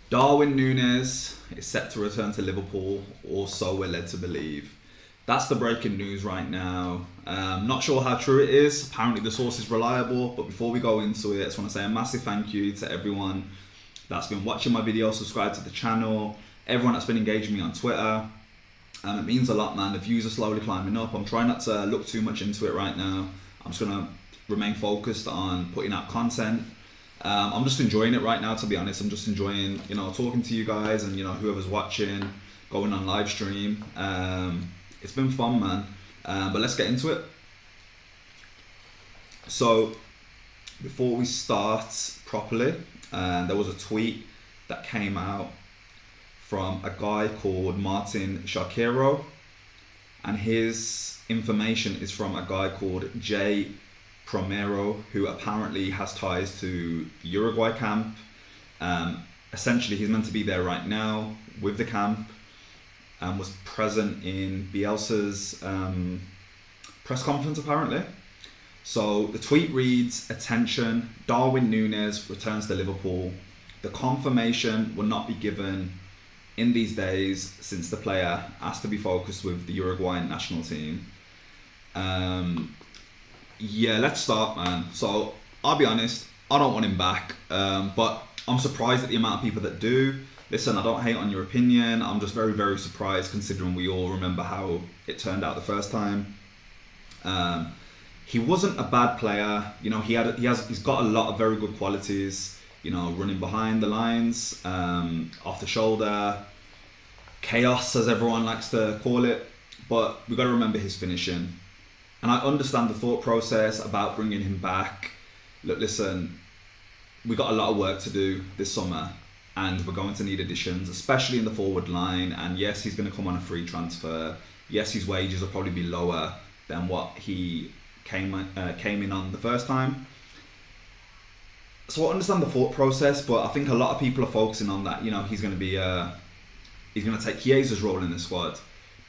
Darwin Nunez is set to return to Liverpool, or so we're led to believe. That's the breaking news right now. Not sure how true it is. Apparently, the source is reliable. But before we go into it, I just want to say a massive thank you to everyone that's been watching my videos, subscribed to the channel, everyone that's been engaging me on Twitter. It means a lot, man. The views are slowly climbing up. I'm trying not to look too much into it right now. I'm just going to remain focused on putting out content. I'm just enjoying it right now, to be honest. I'm just enjoying, talking to you guys and, whoever's watching, going on live stream. It's been fun, man. But let's get into it. So, before we start properly, there was a tweet that came out from a guy called Martin Shakiro, and his information is from a guy called Jay Promero, who apparently has ties to the Uruguay camp. Essentially, he's meant to be there right now with the camp, and was present in Bielsa's press conference apparently. So the tweet reads, "Attention, Darwin Nunez returns to Liverpool. The confirmation will not be given in these days since the player has to be focused with the Uruguayan national team." Yeah, let's start, man. So I'll be honest, I don't want him back, but I'm surprised at the amount of people that do. Listen, I don't hate on your opinion. I'm just very, very surprised considering we all remember how it turned out the first time. He wasn't a bad player. He's got a lot of very good qualities. Running behind the lines, off the shoulder, chaos as everyone likes to call it. But we've got to remember his finishing. And I understand the thought process about bringing him back. Look, listen, we got a lot of work to do this summer, and we're going to need additions, especially in the forward line. And yes, he's going to come on a free transfer. Yes, his wages will probably be lower than what he came in on the first time. So I understand the thought process, but I think a lot of people are focusing on that. He's going to take Chiesa's role in the squad,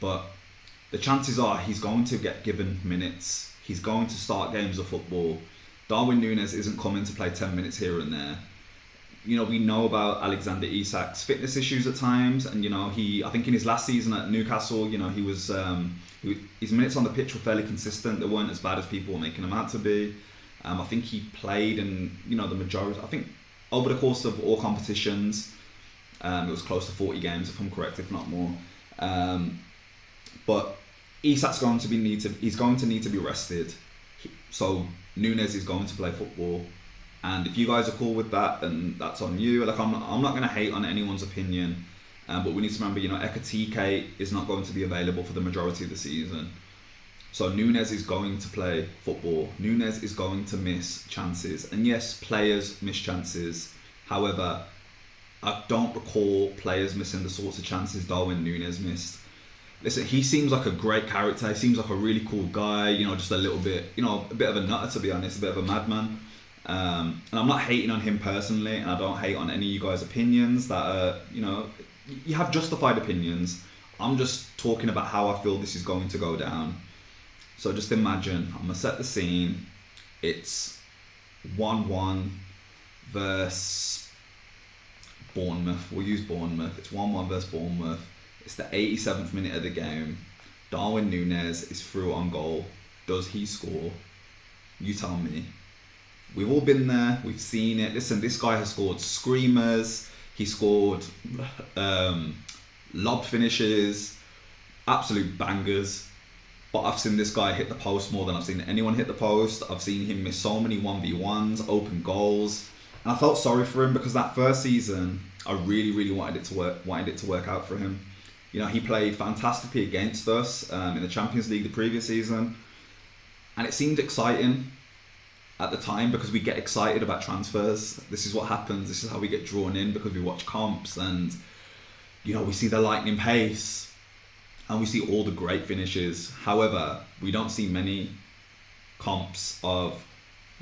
but the chances are he's going to get given minutes. He's going to start games of football. Darwin Nunez isn't coming to play 10 minutes here and there. We know about Alexander Isak's fitness issues at times, and I think in his last season at Newcastle, he was his minutes on the pitch were fairly consistent. They weren't as bad as people were making them out to be. I think he played in the majority. I think over the course of all competitions, it was close to 40 games if I'm correct, if not more. But Isak's he's going to need to be rested. So Nunez is going to play football, and if you guys are cool with that, then that's on you. Like I'm not going to hate on anyone's opinion, but we need to remember, Ekatike is not going to be available for the majority of the season. So Nunez is going to play football. Nunez is going to miss chances, and yes, players miss chances. However, I don't recall players missing the sorts of chances Darwin Nunez missed. Listen, he seems like a great character. He seems like a really cool guy. Just a little bit, a bit of a nutter, to be honest, a bit of a madman. And I'm not hating on him personally, and I don't hate on any of you guys' opinions that are, you have justified opinions. I'm just talking about how I feel this is going to go down. So just imagine, I'm going to set the scene. It's 1-1 versus Bournemouth. We'll use Bournemouth. It's 1-1 versus Bournemouth. It's the 87th minute of the game. Darwin Nunez is through on goal. Does he score? You tell me. We've all been there. We've seen it. Listen, this guy has scored screamers. He scored lob finishes. Absolute bangers. But I've seen this guy hit the post more than I've seen anyone hit the post. I've seen him miss so many 1v1s, open goals. And I felt sorry for him because that first season, I really, really wanted it to work out for him. He played fantastically against us in the Champions League the previous season. And it seemed exciting at the time because we get excited about transfers. This is what happens. This is how we get drawn in because we watch comps and, we see the lightning pace and we see all the great finishes. However, we don't see many comps of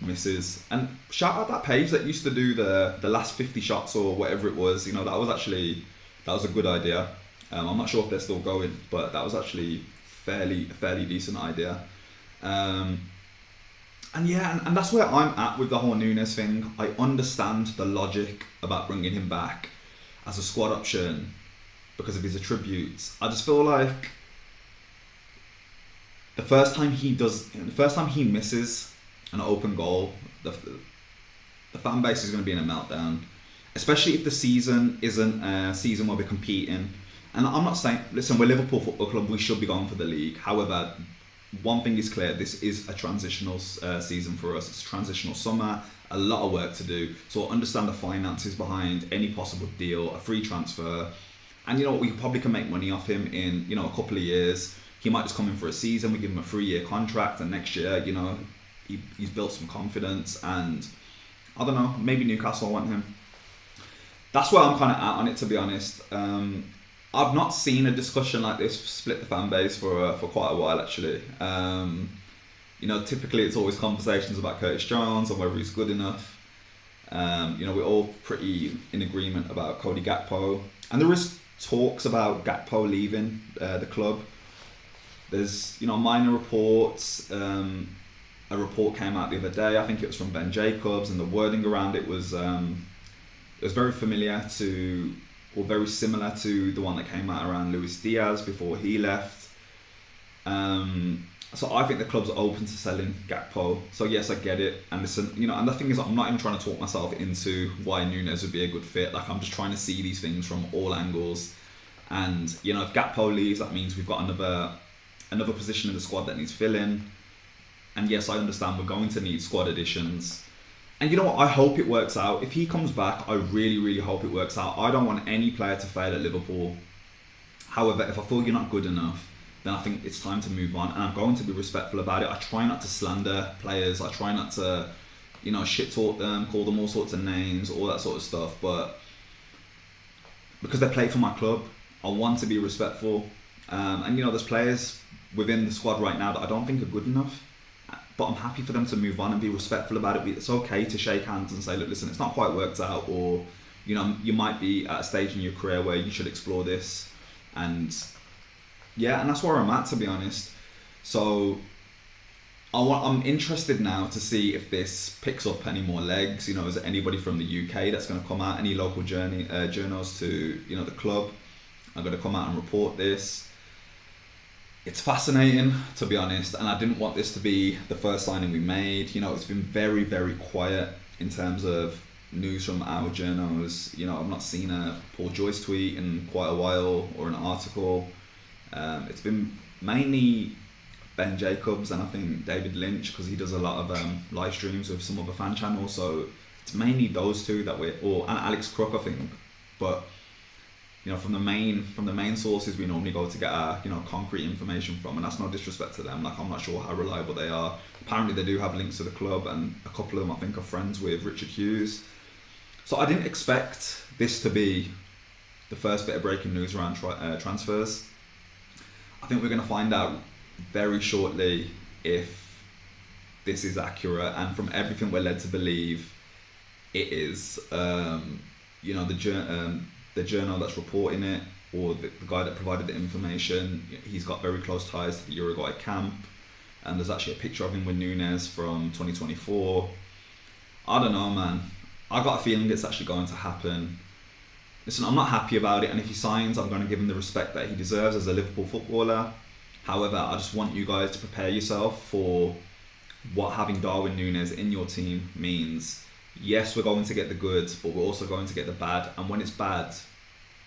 misses. And shout out that page that used to do the last 50 shots or whatever it was. That was a good idea. I'm not sure if they're still going, but that was actually fairly decent idea. And that's where I'm at with the whole Nunez thing. I understand the logic about bringing him back. as a squad option because of his attributes. I just feel like the first time he misses an open goal, the fan base is going to be in a meltdown, especially if the season isn't a season where we're competing. And I'm not saying, listen, we're Liverpool Football Club, we should be going for the league. However, one thing is clear, this is a transitional season for us. It's a transitional summer, a lot of work to do. So I understand the finances behind any possible deal, a free transfer. And you know what, we probably can make money off him in, you know, a couple of years. He might just come in for a season, we give him a 3-year contract, and next year, you know, he's built some confidence, and I don't know, maybe Newcastle want him. That's where I'm kind of at on it, to be honest. I've not seen a discussion like this split the fan base for quite a while, actually. You know, typically it's always conversations about Curtis Jones and whether he's good enough. You know, we're all pretty in agreement about Cody Gakpo, and there is talks about Gakpo leaving the club. There's, you know, minor reports. A report came out the other day, I think it was from Ben Jacobs, and the wording around it was very familiar to, or very similar to the one that came out around Luis Diaz before he left. So I think the club's open to selling Gakpo. So yes, I get it. And listen, you know, and the thing is, I'm not even trying to talk myself into why Nunez would be a good fit. Like, I'm just trying to see these things from all angles. And, you know, if Gakpo leaves, that means we've got another position in the squad that needs filling. And yes, I understand we're going to need squad additions. And you know what? I hope it works out. If he comes back, I really, really hope it works out. I don't want any player to fail at Liverpool. However, if I feel you're not good enough, then I think it's time to move on. And I'm going to be respectful about it. I try not to slander players. I try not to, you know, shit talk them, call them all sorts of names, all that sort of stuff. But because they play for my club, I want to be respectful. And you know, there's players within the squad right now that I don't think are good enough. But I'm happy for them to move on and be respectful about it. It's okay to shake hands and say, look, listen, it's not quite worked out, or, you know, you might be at a stage in your career where you should explore this. And yeah, and that's where I'm at, to be honest. So I'm interested now to see if this picks up any more legs. You know, is there anybody from the UK that's going to come out, any local journals to, you know, the club are going to come out and report this? It's fascinating, to be honest, and I didn't want this to be the first signing we made. You know, it's been very, very quiet in terms of news from our journals. You know, I've not seen a Paul Joyce tweet in quite a while, or an article. It's been mainly Ben Jacobs and I think David Lynch, because he does a lot of live streams with some other fan channels. So it's mainly those two that and Alex Crook, I think. But you know, from the main sources we normally go to get our, you know, concrete information from, and that's no disrespect to them. Like, I'm not sure how reliable they are. Apparently they do have links to the club, and a couple of them I think are friends with Richard Hughes. So I didn't expect this to be the first bit of breaking news around transfers. I think we're going to find out very shortly if this is accurate, and from everything we're led to believe, it is. You know, the journal that's reporting it, or the guy that provided the information, he's got very close ties to the Uruguay camp, and there's actually a picture of him with Nunez from 2024. I don't know, man. I got a feeling it's actually going to happen. Listen, I'm not happy about it, and if he signs, I'm going to give him the respect that he deserves as a Liverpool footballer. However, I just want you guys to prepare yourself for what having Darwin Nunez in your team means. Yes, we're going to get the good, but we're also going to get the bad. And when it's bad,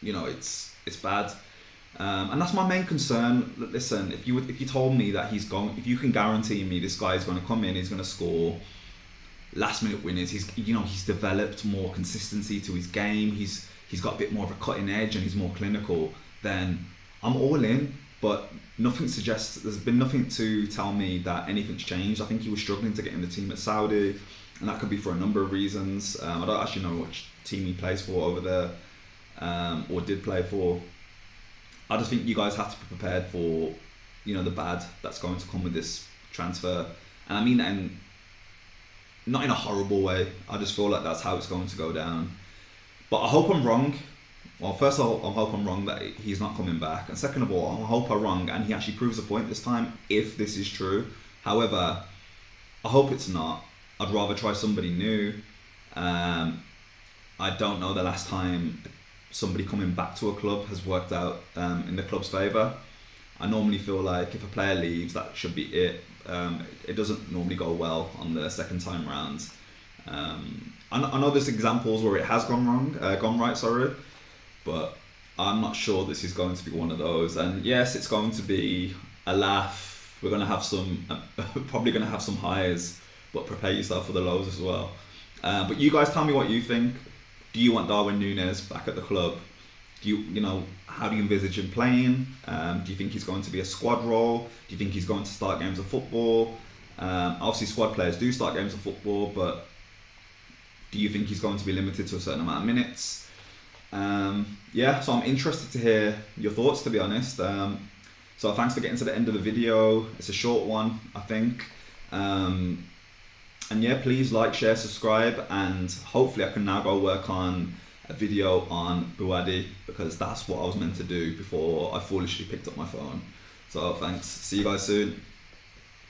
you know, it's bad. And that's my main concern. Listen, if you told me that if you can guarantee me this guy is going to come in, he's going to score last minute winners, he's developed more consistency to his game, he's got a bit more of a cutting edge, and he's more clinical, then I'm all in. But nothing suggests, there's been nothing to tell me that anything's changed. I think he was struggling to get in the team at Saudi, and that could be for a number of reasons. I don't actually know which team he plays for over there, or did play for. I just think you guys have to be prepared for, you know, the bad that's going to come with this transfer. And I mean that not in a horrible way. I just feel like that's how it's going to go down. But I hope I'm wrong. Well, first of all, I hope I'm wrong that he's not coming back. And second of all, I hope I'm wrong and he actually proves a point this time, if this is true. However, I hope it's not. I'd rather try somebody new. I don't know the last time somebody coming back to a club has worked out in the club's favour. I normally feel like if a player leaves, that should be it. It doesn't normally go well on the second time round. I know there's examples where it has gone right, sorry, but I'm not sure this is going to be one of those. And yes, it's going to be a laugh. We're going to have some, probably going to have some highs, but prepare yourself for the lows as well. But you guys tell me what you think. Do you want Darwin Nunez back at the club? How do you envisage him playing? Do you think he's going to be a squad role? Do you think he's going to start games of football? Obviously, squad players do start games of football, but do you think he's going to be limited to a certain amount of minutes? So I'm interested to hear your thoughts, to be honest. So thanks for getting to the end of the video. It's a short one, I think. And yeah, please like, share, subscribe, and hopefully I can now go work on a video on Buadi, because that's what I was meant to do before I foolishly picked up my phone. So thanks. See you guys soon.